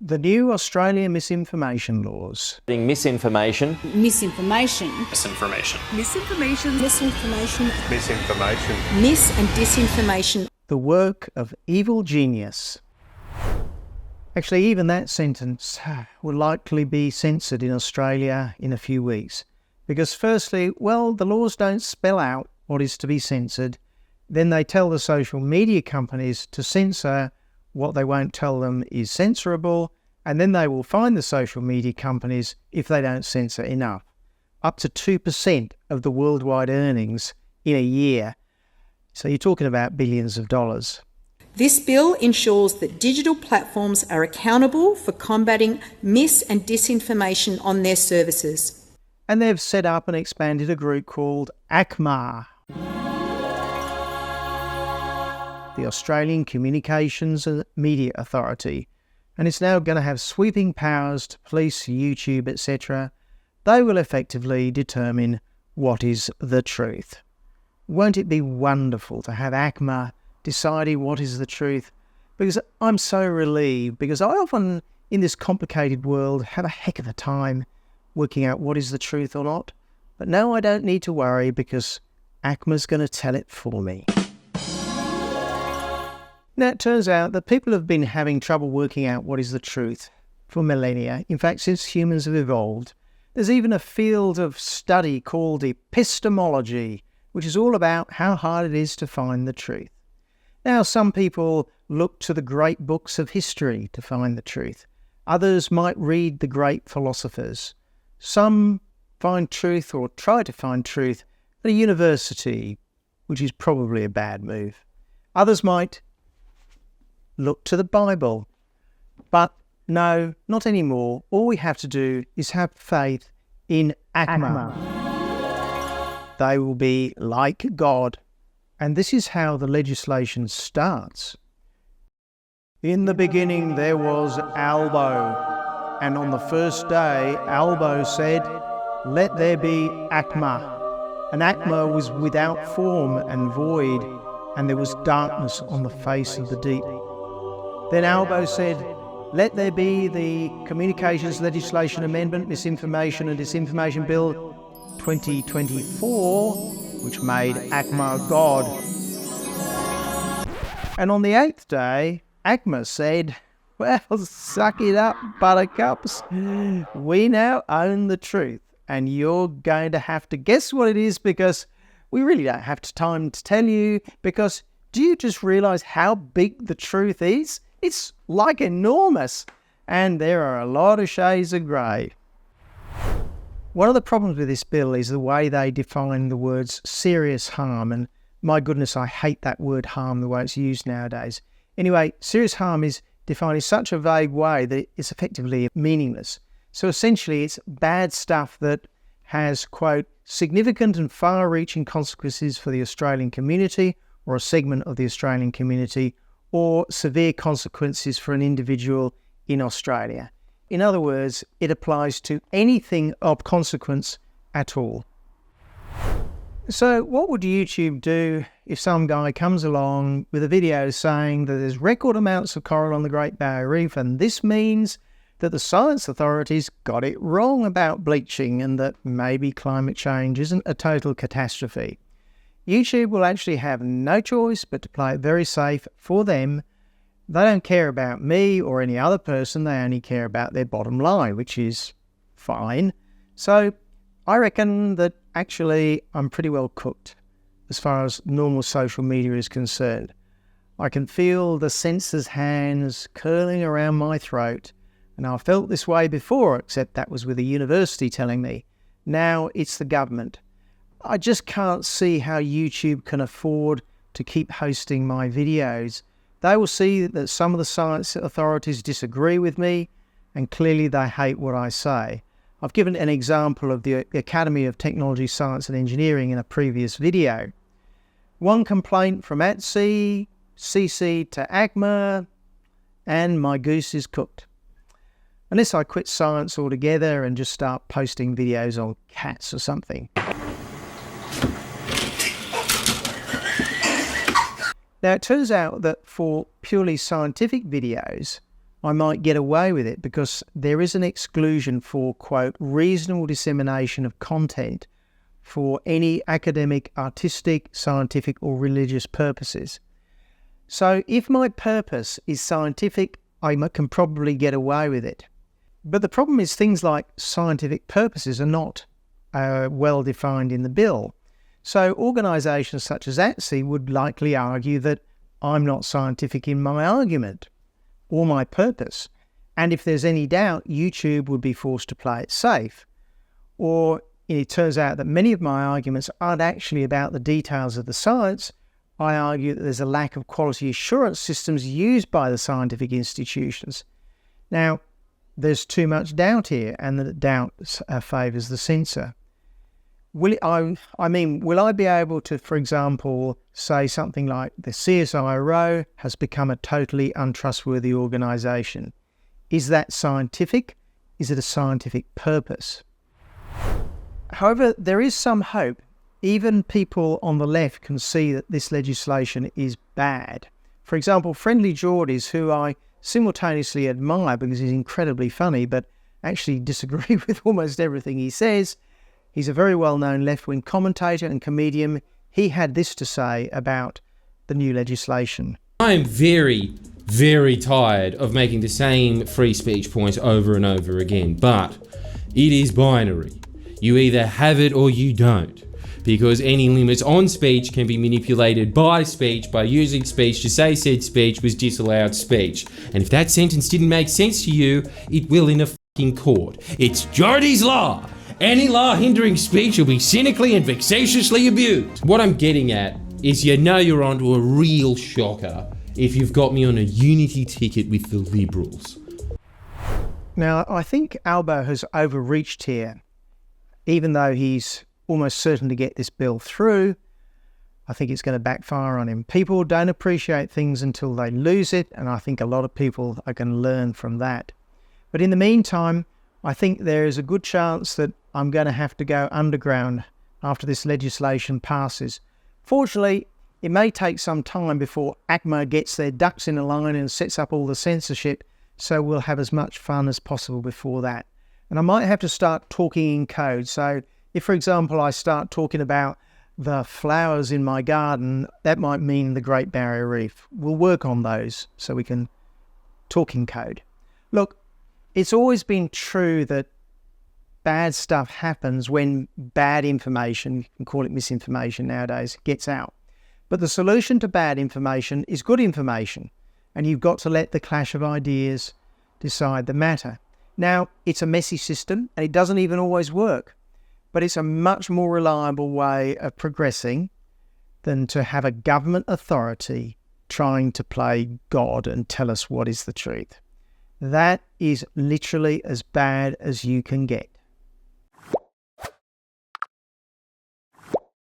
The new Australian misinformation laws. Misinformation. Misinformation. Misinformation. Misinformation. Misinformation. Misinformation. Mis and disinformation. The work of evil genius. Actually, even that sentence will likely be censored in Australia in a few weeks. Because firstly, the laws don't spell out what is to be censored. Then they tell the social media companies to censor what they won't tell them is censorable, and then they will fine the social media companies if they don't censor enough. Up to 2% of the worldwide earnings in a year. So you're talking about billions of dollars. This bill ensures that digital platforms are accountable for combating mis and disinformation on their services. And they've set up and expanded a group called ACMA, the Australian Communications and Media Authority, and it's now going to have sweeping powers to police YouTube, etc. They will effectively determine what is the truth. Won't it be wonderful to have ACMA deciding what is the truth? Because I'm so relieved, because I often, in this complicated world, have a heck of a time working out what is the truth or not. But now I don't need to worry, because ACMA's going to tell it for me. Now, it turns out that people have been having trouble working out what is the truth for millennia. In fact, since humans have evolved, there's even a field of study called epistemology, which is all about how hard it is to find the truth. Now, some people look to the great books of history to find the truth. Others might read the great philosophers. Some find truth or try to find truth at a university, which is probably a bad move. Others might look to the Bible. But no, not anymore. All we have to do is have faith in ACMA. They will be like God. And this is how the legislation starts. In the beginning there was Albo, and on the first day Albo said, "Let there be ACMA." And ACMA was without form and void, and there was darkness on the face of the deep. Then Albo said, "Let there be the Communications Legislation Amendment, Misinformation and Disinformation Bill 2024, which made ACMA God." And on the 8th day, ACMA said, "Well, suck it up, buttercups. We now own the truth, and you're going to have to guess what it is, because we really don't have time to tell you, because do you just realise how big the truth is? It's like enormous, and there are a lot of shades of grey." One of the problems with this bill is the way they define the words serious harm, and my goodness, I hate that word harm, the way it's used nowadays. Anyway, serious harm is defined in such a vague way that it's effectively meaningless. So essentially, it's bad stuff that has, quote, significant and far-reaching consequences for the Australian community or a segment of the Australian community, or severe consequences for an individual in Australia. In other words, it applies to anything of consequence at all. So what would YouTube do if some guy comes along with a video saying that there's record amounts of coral on the Great Barrier Reef, and this means that the science authorities got it wrong about bleaching, and that maybe climate change isn't a total catastrophe? YouTube will actually have no choice but to play it very safe for them. They don't care about me or any other person. They only care about their bottom line, which is fine. So I reckon that actually I'm pretty well cooked as far as normal social media is concerned. I can feel the censor's hands curling around my throat, and I felt this way before, except that was with a university telling me. Now it's the government. I just can't see how YouTube can afford to keep hosting my videos. They will see that some of the science authorities disagree with me, and clearly they hate what I say. I've given an example of the Academy of Technology, Science and Engineering in a previous video. One complaint from ATSI, CC to ACMA, and my goose is cooked. Unless I quit science altogether and just start posting videos on cats or something. Now, it turns out that for purely scientific videos, I might get away with it because there is an exclusion for, quote, reasonable dissemination of content for any academic, artistic, scientific or religious purposes. So if my purpose is scientific, I can probably get away with it. But the problem is things like scientific purposes are not well defined in the bill. So organisations such as ATSI would likely argue that I'm not scientific in my argument or my purpose. And if there's any doubt, YouTube would be forced to play it safe. Or it turns out that many of my arguments aren't actually about the details of the science. I argue that there's a lack of quality assurance systems used by the scientific institutions. Now, there's too much doubt here, and the doubt favours the censor. Will I be able to, for example, say something like the CSIRO has become a totally untrustworthy organisation? Is that scientific? Is it a scientific purpose? However, there is some hope. Even people on the left can see that this legislation is bad. For example, Friendly Jordies, who I simultaneously admire because he's incredibly funny, but actually disagree with almost everything he says. He's a very well-known left-wing commentator and comedian. He had this to say about the new legislation. I'm very, very tired of making the same free speech points over and over again, but it is binary. You either have it or you don't. Because any limits on speech can be manipulated by speech by using speech to say said speech was disallowed speech. And if that sentence didn't make sense to you, it will in a fucking court. It's Jordies' law. Any law hindering speech will be cynically and vexatiously abused. What I'm getting at is you're onto a real shocker if you've got me on a unity ticket with the Liberals. Now, I think Albo has overreached here, even though he's almost certain to get this bill through. I think it's going to backfire on him. People don't appreciate things until they lose it, and I think a lot of people are going to learn from that. But in the meantime, I think there is a good chance that I'm going to have to go underground after this legislation passes. Fortunately, it may take some time before ACMA gets their ducks in a line and sets up all the censorship, so we'll have as much fun as possible before that. And I might have to start talking in code. So if, for example, I start talking about the flowers in my garden, that might mean the Great Barrier Reef. We'll work on those so we can talk in code. Look, it's always been true that bad stuff happens when bad information, you can call it misinformation nowadays, gets out. But the solution to bad information is good information, and you've got to let the clash of ideas decide the matter. Now, it's a messy system, and it doesn't even always work. But it's a much more reliable way of progressing than to have a government authority trying to play God and tell us what is the truth. That is literally as bad as you can get.